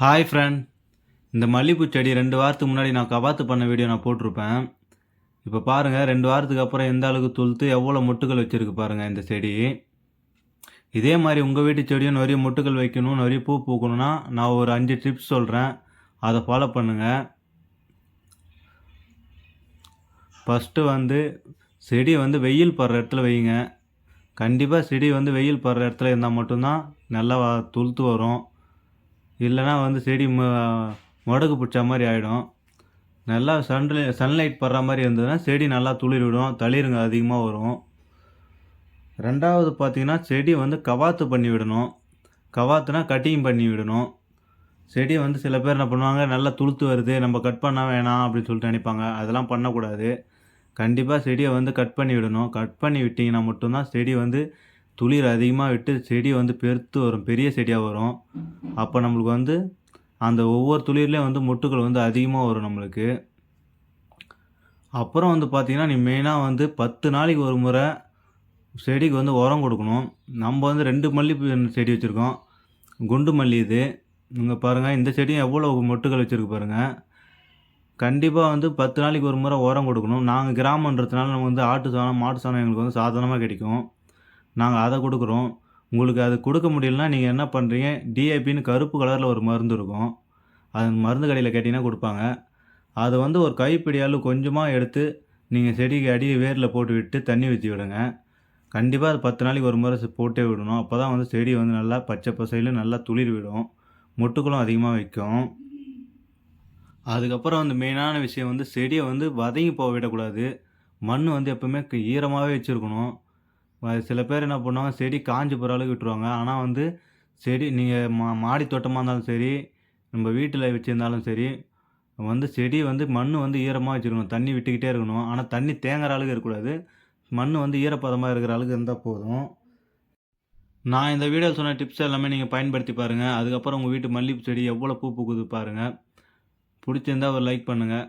Hi friend. இந்த மல்லிகைப்பூ செடி 2 வாரத்துக்கு முன்னாடி நான் கவாத்து பண்ண வீடியோ நான் போட்டிருப்பேன். இப்போ பாருங்கள் 2 வாரத்துக்கு அப்புறம் எந்த அளவுக்கு துளுத்து எவ்வளோ மொட்டுகள் வச்சுருக்கு பாருங்கள் இந்த செடி. இதே மாதிரி உங்கள் வீட்டு செடியும் நிறைய மொட்டுகள் வைக்கணும், நிறைய பூ பூக்கணும்னா நான் ஒரு 5 டிப்ஸ் சொல்கிறேன், அதை ஃபாலோ பண்ணுங்கள். ஃபஸ்ட்டு செடி வெயில் படுற இடத்துல வைங்க. கண்டிப்பாக செடி வெயில் படுற இடத்துல இருந்தால் மட்டும்தான் நல்லா துளுத்து வரும். இல்லைனா செடி முடக்கு பிடிச்ச மாதிரி ஆகிடும். நல்லா சன்லைட் படுற மாதிரி இருந்ததுன்னா செடி நல்லா துளிர்விடும், தளிருங்க அதிகமாக வரும். ரெண்டாவது பார்த்திங்கன்னா செடி கவாத்து பண்ணி விடணும். கவாத்துனா கட்டிங் பண்ணி விடணும். செடி சில பேர் என்ன பண்ணுவாங்க, நல்லா துளுத்து வருது நம்ம கட் பண்ண வேணாம் அப்படின்னு சொல்லிட்டு நினைப்பாங்க. அதெல்லாம் பண்ணக்கூடாது. கண்டிப்பாக செடியை கட் பண்ணி விடணும். கட் பண்ணி விட்டிங்கன்னா மட்டும்தான் செடி துளிர் அதிகமாக விட்டு செடி பெருத்து வரும், பெரிய செடியாக வரும். அப்போ நம்மளுக்கு அந்த ஒவ்வொரு துளிர்லேயும் மொட்டுகள் அதிகமாக வரும் நம்மளுக்கு. அப்புறம் பார்த்திங்கன்னா நீ மெயினாக 10 நாளைக்கு ஒரு முறை செடிக்கு உரம் கொடுக்கணும். நம்ம 2 மல்லிகைப்பூ செடி வச்சுருக்கோம். குண்டு மல்லி இது. இங்கே பாருங்கள், இந்த செடியும் எவ்வளோ மொட்டுகள் வச்சுருக்கு பாருங்கள். கண்டிப்பாக 10 நாளைக்கு ஒரு முறை உரம் கொடுக்கணும். நாங்கள் கிராமன்றதுனால நம்ம ஆட்டு சாணம், மாட்டு சாணம் எங்களுக்கு சாதாரணமாக கிடைக்கும். நாங்கள் அதை கொடுக்குறோம். உங்களுக்கு அது கொடுக்க முடியலன்னா நீங்கள் என்ன பண்ணுறீங்க, டிஏபின்னு கருப்பு கலரில் ஒரு மருந்து இருக்கும். அது மருந்து கடையில் கேட்டிங்கன்னா கொடுப்பாங்க. அதை ஒரு கைப்பிடி அளவு கொஞ்சமாக எடுத்து நீங்கள் செடிக்கு அடி வேரில் போட்டு விட்டு தண்ணி ஊற்றி விடுங்க. கண்டிப்பாக அது 10 நாளைக்கு ஒரு முறை போட்டே விடணும். அப்போ தான் செடி நல்லா பச்சை பசையில் நல்லா துளிர் விடும், மொட்டுக்களும் அதிகமாக வைக்கும். அதுக்கப்புறம் மெயினான விஷயம் செடியை வதங்கி போக விடக்கூடாது. மண் எப்போவுமே ஈரமாகவே வச்சுருக்கணும். சில பேர் என்ன பண்ணுவாங்க, செடி காஞ்சு போகிற அளவுக்கு விட்டுருவாங்க. ஆனால் செடி நீங்கள் மாடி தோட்டமாக இருந்தாலும் சரி, நம்ம வீட்டில் வச்சுருந்தாலும் சரி, செடி மண் ஈரமாக வச்சுருக்கணும். தண்ணி விட்டுக்கிட்டே இருக்கணும். ஆனால் தண்ணி தேங்குற அளவுக்கு இருக்கக்கூடாது. மண் ஈரப்பதமாக இருக்கிற அளவுக்கு இருந்தால் போதும். நான் இந்த வீடியோவில் சொன்ன டிப்ஸ் எல்லாமே நீங்கள் பயன்படுத்தி பாருங்கள். அதுக்கப்புறம் உங்கள் வீட்டு மல்லிகைப்பூ செடி எவ்வளோ பூ பூக்குது பாருங்கள். பிடிச்சிருந்தால் ஒரு லைக் பண்ணுங்கள்.